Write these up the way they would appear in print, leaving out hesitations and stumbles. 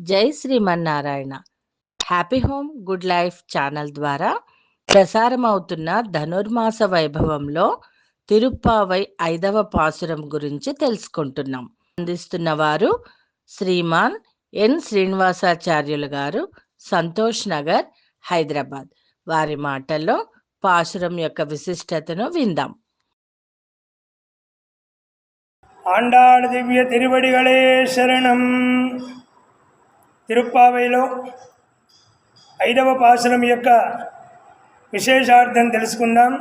జై Srimannarayana. Happy home good life channel ద్వారా ప్రసారమవుతున్న ధనుర్మాస వైభవంలో తిరుప్పావై 5వ పాసురం గురించి తెలుసుకుంటున్నాం. అందిస్తున్న వారు శ్రీమాన్ ఎన్ శ్రీనివాసాచార్యులు గారు, సంతోష్ నగర్, హైదరాబాద్. వారి మాటల్లో పాసురం యొక్క విశిష్టతను విందాం. ఆండాళ్ దివ్య తిరువడిగళే శరణం. తిరుప్పావైలో 5వ పాసురం యొక్క విశేషార్థం తెలుసుకుందాం.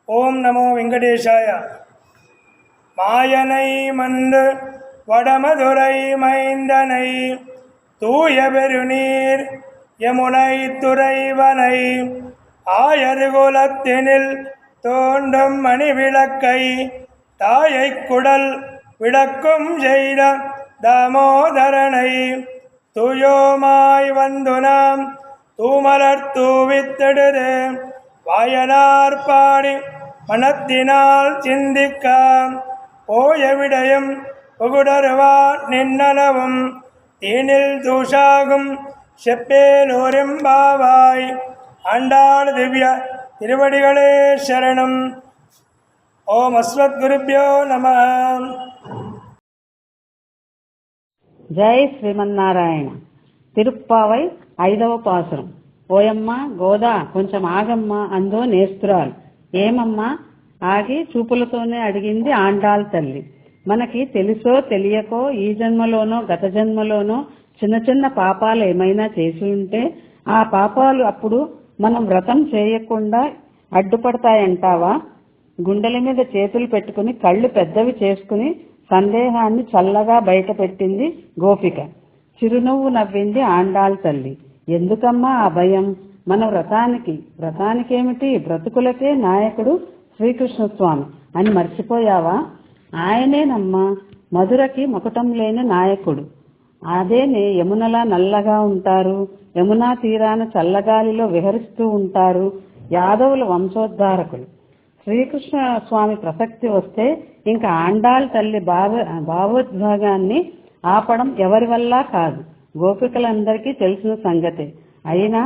ఓం నమో వెంకటేశాయ. మాయనై మందు వడమధురై మైందనై தூய பெருநீர் யமுனை துறைவனை ஆயர்குலத்தினில் தோன்றும் மணி விளக்கை தாயை குடல் விளக்கும் செய்த தாமோதரனை தூயோமாய் வந்து நாம் தூமலர் தூவித்தெடுது வாயனார் பாடி மனத்தினால் சிந்திக்க போய விடயம் புகுடருவா நின்னலவும் தீனில் தூஷாகும் செப்பேலோரெம்பாவாய். ஆண்டாள் திவ்ய திருவடிகளே శరణం. ఓం అస్మద్గురుభ్యో నమః. జై శ్రీమన్నారాయణ. తిరుప్పావై 5వ పాసురం. ఓయమ్మ గోదా కొంచెం ఆగమ్మ అందో నేస్తురాలు. ఏమమ్మా? ఆగి చూపులతోనే అడిగింది ఆండాళ్ తల్లి. మనకి తెలుసో తెలియకో ఈ జన్మలోనో గత జన్మలోనో చిన్న చిన్న పాపాలు ఏమైనా చేసి ఉంటే ఆ పాపాలు అప్పుడు మనం వ్రతం చేయకుండా అడ్డుపడతాయంటావా? గుండెల మీద చేతులు పెట్టుకుని కళ్ళు పెద్దవి చేసుకుని సందేహాన్ని చల్లగా బయట పెట్టింది గోపిక. చిరునవ్వు నవ్వింది ఆండాళ్ తల్లి. ఎందుకమ్మా ఆ భయం? మన వ్రతానికేమిటి? బ్రతుకులకే నాయకుడు శ్రీకృష్ణస్వామి అని మర్చిపోయావా? ఆయనేనమ్మా మధురకి మకుటం లేని నాయకుడు. అదేనే యమునలా నల్లగా ఉంటారు, యమునా తీరాన చల్లగాలిలో విహరిస్తూ ఉంటారు. యాదవుల వంశోద్ధారకులు. శ్రీకృష్ణ స్వామి ప్రసక్తి వస్తే ఇంకా ఆండాళ్ తల్లి భావోద్వేగాన్ని ఆపడం ఎవరి వల్ల కాదు. గోపికలందరికీ తెలిసిన సంగతే. అయినా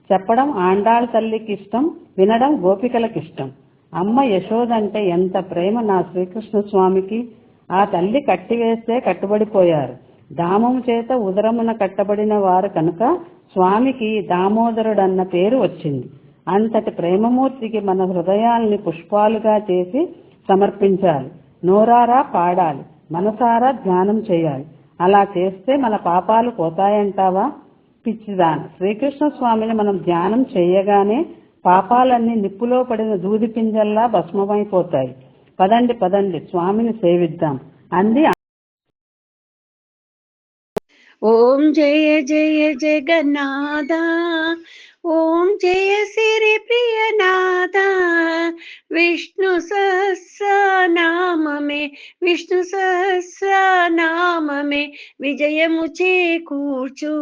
చెప్పడం ఆండాళ్ తల్లికి ఇష్టం, వినడం గోపికలకిష్టం. అమ్మ యశోదంటే ఎంత ప్రేమ నా శ్రీకృష్ణ స్వామికి! ఆ తల్లి కట్టివేస్తే కట్టుబడిపోయారు. దామము చేత ఉదరమున కట్టబడిన వారు కనుక స్వామికి దామోదరుడన్న పేరు వచ్చింది. అంతటి ప్రేమమూర్తికి మన హృదయాల్ని పుష్పాలుగా చేసి సమర్పించాలి. నోరారా పాడాలి, మనసారా ధ్యానం చేయాలి. అలా చేస్తే మన పాపాలు పోతాయంటావా? పిచ్చిదాన, శ్రీకృష్ణ స్వామిని మనం ధ్యానం చేయగానే పాపాలన్నీ నిప్పులో పడిన దూది పింజల్లా భస్మమైపోతాయి. పదండి పదండి స్వామిని సేవిద్దాం అంది. ఓం జయ జయ జగన్నాథ, ఓం జయ సిరి ప్రియనాథ. విష్ణు సహస్రనామమే, విష్ణు సహస్రనామమే విజయము చేకూర్చు.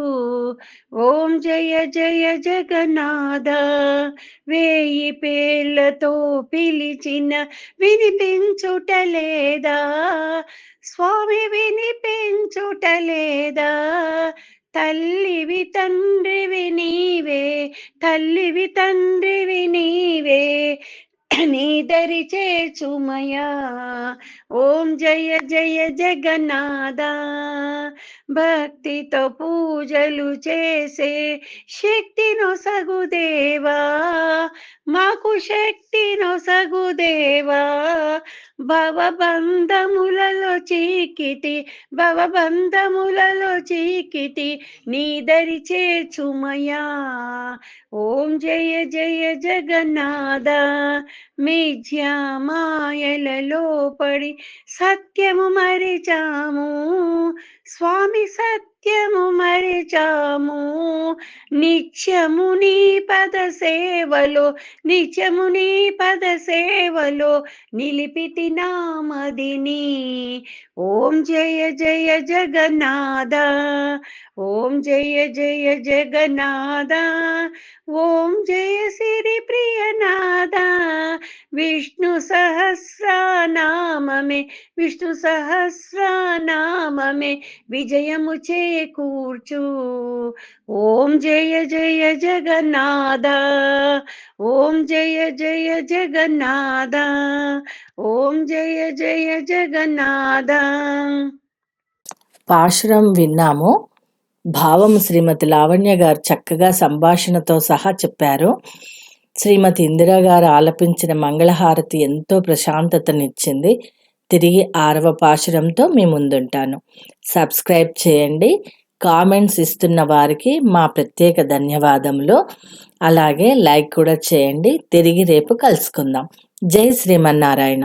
ఓం జయ జయ జగన్నాథ. వేయి పేర్లతో పిలిచిన వినిపించుటలేదా స్వామి, వినిపించుటలేదా? తల్లివి తండ్రివి నీవే, తల్లివి తండ్రివి నీవే, నీ దరి చేర్చుమయా. ఓం జయ జయ జగన్నాథ. భక్తితో పూజలు చేసే శక్తినొసగుదేవా, మాకు శక్తినొసగుదేవా. భవబంధములలో చీకిటి నీ దరి చేర్చుమయా. ఓం జయ జయ జగన్నాథ. మిథ్యా మాయలలో పడి సత్యము మరిచాము స్వామి, సత్యము మరిచాము. నిత్యము నీ పద సేవలో, నిత్యము నీ పద సేవలో నిలిపితి నామదిని. ఓం జయ జయ జగన్నాథ. ఓం జయ జయ జగన్నాథ ఓం జయ సిరి ప్రియనాథ విష్ణు సహస్రనామమే విష్ణు సహస్రనామమే విజయము చేకూర్చు ఓం జయ జయ జగన్నాథ ఓం జయ జయ జగన్నాథ ఓం జయ జయ జగన్నాథ. పాశురం విన్నాము. భావం శ్రీమతి లావణ్య గారు చక్కగా సంభాషణతో సహా చెప్పారు. శ్రీమతి ఇందిరా గారు ఆలపించిన మంగళహారతి ఎంతో ప్రశాంతతనిచ్చింది. తిరిగి 6వ పాశురంతో మీ ముందుంటాను. సబ్స్క్రైబ్ చేయండి. కామెంట్స్ ఇస్తున్న వారికి మా ప్రత్యేక ధన్యవాదములు. అలాగే లైక్ కూడా చేయండి. తిరిగి రేపు కలుసుకుందాం. జై శ్రీమన్నారాయణ.